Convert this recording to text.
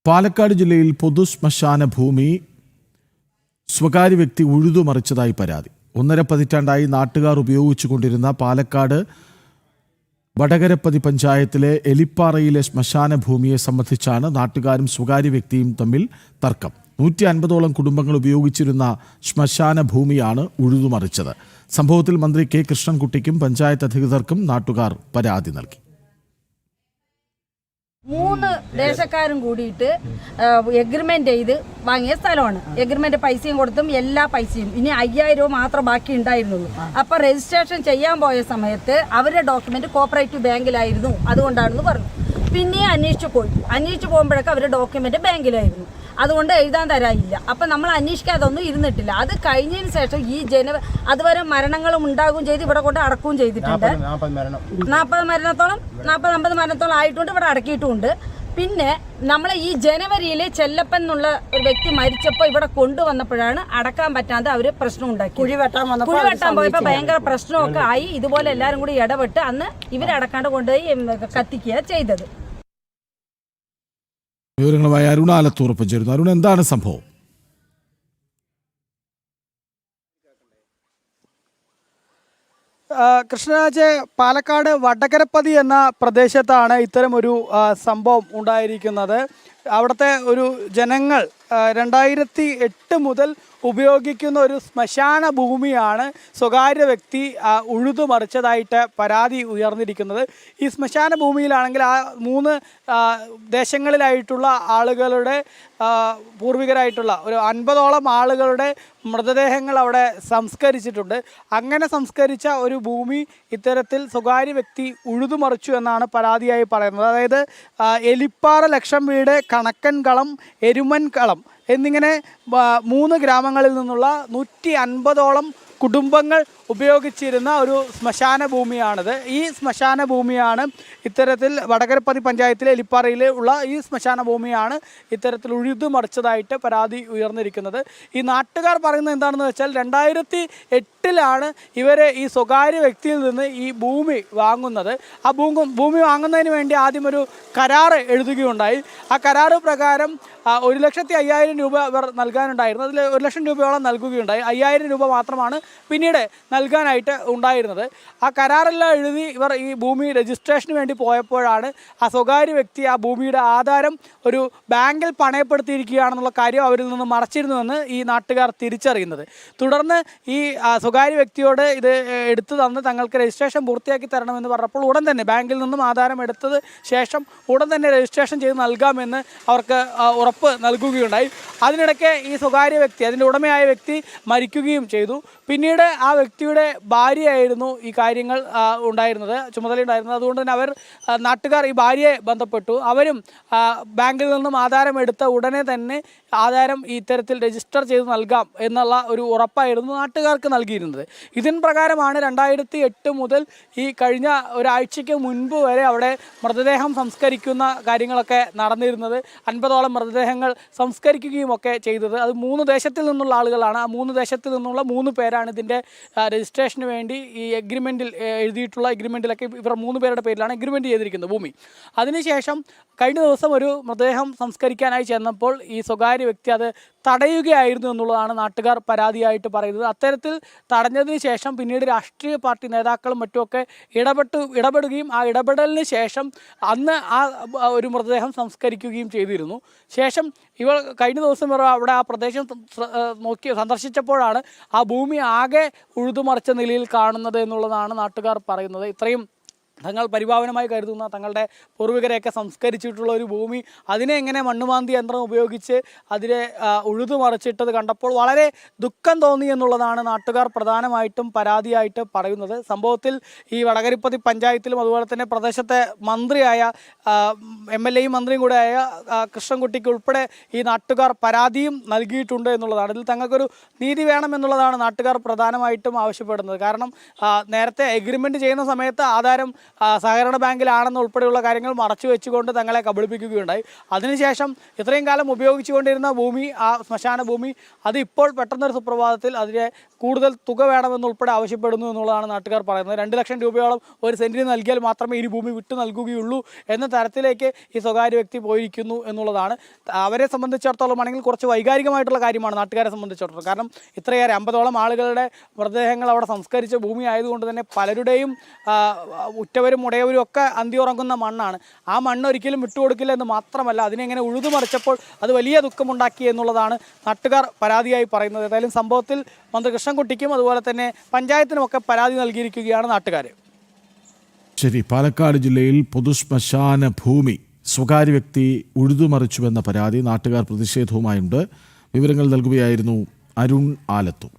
പാലക്കാട് ജില്ലയിൽ പൊതു ശ്മശാന ഭൂമി സ്വകാര്യ വ്യക്തി ഉഴുതുമറിച്ചതായി പരാതി. 1.5 പതിറ്റാണ്ടായി നാട്ടുകാർ ഉപയോഗിച്ചുകൊണ്ടിരുന്ന പാലക്കാട് വടകരപ്പതി പഞ്ചായത്തിലെ എലിപ്പാറയിലെ ശ്മശാന ഭൂമിയെ സംബന്ധിച്ചാണ് നാട്ടുകാരും സ്വകാര്യ വ്യക്തിയും തമ്മിൽ തർക്കം. 150ഓളം കുടുംബങ്ങൾ ഉപയോഗിച്ചിരുന്ന ശ്മശാന ഭൂമിയാണ് ഉഴുതുമറിച്ചത്. സംഭവത്തിൽ മന്ത്രി കെ കൃഷ്ണൻകുട്ടിക്കും പഞ്ചായത്ത് അധികൃതർക്കും നാട്ടുകാർ പരാതി നൽകി. 3 ദേശക്കാരും കൂടിയിട്ട് എഗ്രിമെന്റ് ചെയ്ത് വാങ്ങിയ സ്ഥലമാണ്. എഗ്രിമെന്റ് പൈസയും കൊടുത്തും എല്ലാ പൈസയും ഇനി 5000 രൂപ മാത്രം ബാക്കി ഉണ്ടായിരുന്നുള്ളൂ. അപ്പൊ രജിസ്ട്രേഷൻ ചെയ്യാൻ പോയ സമയത്ത് അവരുടെ ഡോക്യുമെന്റ് കോപ്പറേറ്റീവ് ബാങ്കിലായിരുന്നു, അതുകൊണ്ടാണെന്ന് പറഞ്ഞു. പിന്നെ അന്വേഷിച്ചു പോകുമ്പോഴൊക്കെ അവരുടെ ഡോക്യുമെന്റ് ബാങ്കിലായിരുന്നു, അതുകൊണ്ട് എഴുതാൻ തരാനില്ല. അപ്പം നമ്മൾ അന്വേഷിക്കാതെ ഒന്നും ഇരുന്നിട്ടില്ല. അത് കഴിഞ്ഞതിന് ശേഷം ഈ അതുവരെ മരണങ്ങളും ഉണ്ടാകുകയും ചെയ്ത് ഇവിടെ കൊണ്ട് അടക്കുകയും ചെയ്തിട്ടുണ്ട്. 40 മരണത്തോളം ആയിട്ടുണ്ട്, ഇവിടെ അടക്കിയിട്ടുമുണ്ട്. പിന്നെ നമ്മളെ ഈ ജനുവരിയിൽ ചെല്ലപ്പൻ എന്നുള്ള ഒരു വ്യക്തി മരിച്ചപ്പോൾ ഇവിടെ കൊണ്ടുവന്നപ്പോഴാണ് അടക്കാൻ പറ്റാതെ അവർ പ്രശ്നം ഉണ്ടാക്കി. കുഴി വെട്ടാൻ പോയപ്പോൾ ഭയങ്കര പ്രശ്നമൊക്കെ ആയി. ഇതുപോലെ എല്ലാവരും കൂടി ഇടപെട്ട് അന്ന് ഇവരടക്കാണ്ട് കൊണ്ടുപോയി കത്തിക്കുക ചെയ്തത്. വിവരങ്ങളുമായി അരുണ ആലത്തൂർ ചേരുന്നു. അരുണ, എന്താണ് സംഭവം? കൃഷ്ണരാജ്, പാലക്കാട് വടകരപ്പതി എന്ന പ്രദേശത്താണ് ഇത്തരമൊരു സംഭവം ഉണ്ടായിരിക്കുന്നത്. അവിടുത്തെ ഒരു ജനങ്ങൾ 2008 മുതൽ ഉപയോഗിക്കുന്ന ഒരു ശ്മശാന ഭൂമിയാണ് സ്വകാര്യ വ്യക്തി ഉഴുതുമറിച്ചതായിട്ട് പരാതി ഉയർന്നിരിക്കുന്നത്. ഈ ശ്മശാന ഭൂമിയിലാണെങ്കിൽ ആ 3 ദേശങ്ങളിലായിട്ടുള്ള ആളുകളുടെ പൂർവികരായിട്ടുള്ള ഒരു 50ഓളം ആളുകളുടെ മൃതദേഹങ്ങൾ അവിടെ സംസ്കരിച്ചിട്ടുണ്ട്. അങ്ങനെ സംസ്കരിച്ച ഒരു ഭൂമി ഇത്തരത്തിൽ സ്വകാര്യ വ്യക്തി ഉഴുതുമറിച്ചു എന്നാണ് പരാതിയായി പറയുന്നത്. അതായത് എലിപ്പാറ ലക്ഷം വീട്, കണക്കൻകളം, എരുമൻകളം എന്നിങ്ങനെ 3 ഗ്രാമങ്ങളിൽ നിന്നുള്ള 150ഓളം കുടുംബങ്ങൾ ഉപയോഗിച്ചിരുന്ന ഒരു ശ്മശാന ഭൂമിയാണിത്. ഈ ശ്മശാന ഭൂമിയാണ് ഇത്തരത്തിൽ വടകരപ്പതി പഞ്ചായത്തിലെ എലിപ്പാറയിലെ ഉള്ള ഈ ശ്മശാന ഭൂമിയാണ് ഇത്തരത്തിൽ ഉഴുതുമറിച്ചതായിട്ട് പരാതി ഉയർന്നിരിക്കുന്നത്. ഈ നാട്ടുകാർ പറയുന്നത് എന്താണെന്ന് വെച്ചാൽ 2008 ഇവരെ ഈ സ്വകാര്യ വ്യക്തിയിൽ നിന്ന് ഈ ഭൂമി വാങ്ങുന്നത്. ആ ഭൂമി വാങ്ങുന്നതിന് വേണ്ടി ആദ്യം ഒരു കരാറ് എഴുതുകയുണ്ടായി. ആ കരാറ് പ്രകാരം 1,50,000 രൂപ ഇവർ നൽകാനുണ്ടായിരുന്നു. അതിൽ 1 ലക്ഷം രൂപയോളം നൽകുകയുണ്ടായി. 5000 രൂപ മാത്രമാണ് പിന്നീട് നൽകാനായിട്ട് ഉണ്ടായിരുന്നത്. ആ കരാറെല്ലാം എഴുതി ഇവർ ഈ ഭൂമി രജിസ്ട്രേഷന് വേണ്ടി പോയപ്പോഴാണ് ആ സ്വകാര്യ വ്യക്തി ആ ഭൂമിയുടെ ആധാരം ഒരു ബാങ്കിൽ പണയപ്പെടുത്തിയിരിക്കുകയാണെന്നുള്ള കാര്യം അവരിൽ നിന്ന് മറച്ചിരുന്നുവെന്ന് ഈ നാട്ടുകാർ തിരിച്ചറിയുന്നത്. തുടർന്ന് ഈ സ്വകാര്യ വ്യക്തിയോട് ഇത് എടുത്തു തന്ന് തങ്ങൾക്ക് രജിസ്ട്രേഷൻ പൂർത്തിയാക്കി തരണമെന്ന് പറഞ്ഞപ്പോൾ ഉടൻ തന്നെ ബാങ്കിൽ നിന്നും ആധാരം എടുത്തത് ശേഷം ഉടൻ തന്നെ രജിസ്ട്രേഷൻ ചെയ്ത് നൽകാമെന്ന് അവർക്ക് ഉറപ്പ് നൽകുകയുണ്ടായി. അതിനിടയ്ക്ക് ഈ സ്വകാര്യ വ്യക്തി, അതിൻ്റെ ഉടമയായ വ്യക്തി മരിക്കുകയും ചെയ്തു. പിന്നീട് ആ വ്യക്തിയുടെ ഭാര്യയായിരുന്നു ഈ കാര്യങ്ങൾ ചുമതലയുണ്ടായിരുന്നത്. അതുകൊണ്ട് തന്നെ നാട്ടുകാർ ഈ ഭാര്യയെ ബന്ധപ്പെട്ടു. അവരും ബാങ്കിൽ നിന്നും ആധാരം എടുത്ത ഉടനെ തന്നെ ആധാരം ഇത്തരത്തിൽ രജിസ്റ്റർ ചെയ്ത് നൽകാം എന്നുള്ള ഒരു ഉറപ്പായിരുന്നു നാട്ടുകാർക്ക് നൽകിയിരുന്നത്. ഇതിന് പ്രകാരമാണ് 2008 മുതൽ ഈ കഴിഞ്ഞ ഒരാഴ്ചയ്ക്ക് മുൻപ് വരെ അവിടെ മൃതദേഹം സംസ്കരിക്കുന്ന കാര്യങ്ങളൊക്കെ നടന്നിരുന്നത്. 50ഓളം മൃതദേഹങ്ങൾ സംസ്കരിക്കുകയും ഒക്കെ ചെയ്തത്. അത് 3 ദേശത്തിൽ നിന്നുള്ള ആളുകളാണ്. ആ 3 ദേശത്തിൽ നിന്നുള്ള 3 പേരാണ് ഇതിൻ്റെ രജിസ്ട്രേഷന് വേണ്ടി ഈ എഗ്രിമെൻറ്റിൽ എഴുതിയിട്ടുള്ള എഗ്രിമെൻറ്റിലൊക്കെ ഇവർ 3 പേരുടെ പേരിലാണ് എഗ്രിമെൻറ്റ് ചെയ്തിരിക്കുന്നത് ഭൂമി. അതിനുശേഷം കഴിഞ്ഞ ദിവസം ഒരു മൃതദേഹം സംസ്കരിക്കാനായി ചെന്നപ്പോൾ ഈ സ്വകാര്യ വ്യക്തി അത് തടയുകയായിരുന്നു എന്നുള്ളതാണ് നാട്ടുകാർ പരാതിയായിട്ട് പറയുന്നത്. അത്തരത്തിൽ തടഞ്ഞതിന് ശേഷം പിന്നീട് രാഷ്ട്രീയ പാർട്ടി നേതാക്കളും മറ്റുമൊക്കെ ഇടപെടുകയും ആ ഇടപെടലിന് ശേഷം അന്ന് ആ ഒരു മൃതദേഹം സംസ്കരിക്കുകയും ചെയ്തിരുന്നു. ശേഷം ഇവർ കഴിഞ്ഞ ദിവസം അവിടെ ആ പ്രദേശം സന്ദർശിച്ചപ്പോഴാണ് ആ ഭൂമി ആകെ ഉഴുതുമറിച്ച നിലയിൽ കാണുന്നത് എന്നുള്ളതാണ് നാട്ടുകാർ പറയുന്നത്. ഇത്രയും തങ്ങൾ പരിഭാവനമായി കരുതുന്ന തങ്ങളുടെ പൂർവികരെയൊക്കെ സംസ്കരിച്ചിട്ടുള്ള ഒരു ഭൂമി അതിനെ എങ്ങനെ മണ്ണുമാന്തി യന്ത്രം ഉപയോഗിച്ച് അതിനെ ഉഴുതുമറിച്ചിട്ടത് കണ്ടപ്പോൾ വളരെ ദുഃഖം തോന്നി എന്നുള്ളതാണ് നാട്ടുകാർ പ്രധാനമായിട്ടും പരാതിയായിട്ട് പറയുന്നത്. സംഭവത്തിൽ ഈ വടകരപ്പതി പഞ്ചായത്തിലും അതുപോലെ തന്നെ പ്രദേശത്തെ മന്ത്രിയായ MLA മന്ത്രിയും കൂടെ ആയ കൃഷ്ണൻകുട്ടിക്ക് ഉൾപ്പെടെ ഈ നാട്ടുകാർ പരാതിയും നൽകിയിട്ടുണ്ട് എന്നുള്ളതാണ്. ഇതിൽ തങ്ങൾക്കൊരു നീതി വേണമെന്നുള്ളതാണ് നാട്ടുകാർ പ്രധാനമായിട്ടും ആവശ്യപ്പെടുന്നത്. കാരണം നേരത്തെ എഗ്രിമെൻറ്റ് ചെയ്യുന്ന സമയത്ത് ആധാരം സഹകരണ ബാങ്കിലാണെന്ന് ഉൾപ്പെടെയുള്ള കാര്യങ്ങൾ മറച്ചു വെച്ചുകൊണ്ട് തങ്ങളെ കബളിപ്പിക്കുകയുണ്ടായി. അതിനുശേഷം ഇത്രയും കാലം ഉപയോഗിച്ചുകൊണ്ടിരുന്ന ഭൂമി, ആ ശ്മശാന ഭൂമി, അത് ഇപ്പോൾ പെട്ടെന്നൊരു സുപ്രഭാതത്തിൽ അതിനെ കൂടുതൽ തുക വേണമെന്നുൾപ്പെടെ ആവശ്യപ്പെടുന്നു എന്നുള്ളതാണ് നാട്ടുകാർ പറയുന്നത്. 2 ലക്ഷം രൂപയോളം ഒരു സെൻറ്റിന് നൽകിയാൽ മാത്രമേ ഇനി ഭൂമി വിട്ടു നൽകുകയുള്ളൂ എന്ന തരത്തിലേക്ക് ഈ സ്വകാര്യ വ്യക്തി പോയിരിക്കുന്നു എന്നുള്ളതാണ്. അവരെ സംബന്ധിച്ചിടത്തോളം ആണെങ്കിൽ കുറച്ച് വൈകാരികമായിട്ടുള്ള കാര്യമാണ് നാട്ടുകാരെ സംബന്ധിച്ചിടത്തോളം. കാരണം ഇത്രയേറെ 50ഓളം ആളുകളുടെ മൃതദേഹങ്ങൾ അവിടെ സംസ്കരിച്ച ഭൂമി ആയതുകൊണ്ട് തന്നെ പലരുടെയും ഉറ്റവരും ഉടയവരും ഒക്കെ അന്തിയുറങ്ങുന്ന മണ്ണാണ്. ആ മണ്ണ് ഒരിക്കലും വിട്ടുകൊടുക്കില്ല എന്ന് മാത്രമല്ല, അതിനെങ്ങനെ ഉഴുതുമറിച്ചപ്പോൾ അത് വലിയ ദുഃഖമുണ്ടാക്കി എന്നുള്ളതാണ് നാട്ടുകാർ പരാതിയായി പറയുന്നത്. ഏതായാലും സംഭവത്തിൽ മന്ത്രി കൃഷ്ണൻകുട്ടിക്കും അതുപോലെ തന്നെ പഞ്ചായത്തിനുമൊക്കെ പരാതി നൽകിയിരിക്കുകയാണ് നാട്ടുകാർ. ശരി, പാലക്കാട് ജില്ലയിൽ പൊതുശ്മശാന ഭൂമി സ്വകാര്യ വ്യക്തി ഉഴുതുമറിച്ചുവെന്ന പരാതി നാട്ടുകാർ പ്രതിഷേധവുമായുണ്ട്. വിവരങ്ങൾ നൽകുകയായിരുന്നു അരുൺ ആലത്തൂർ.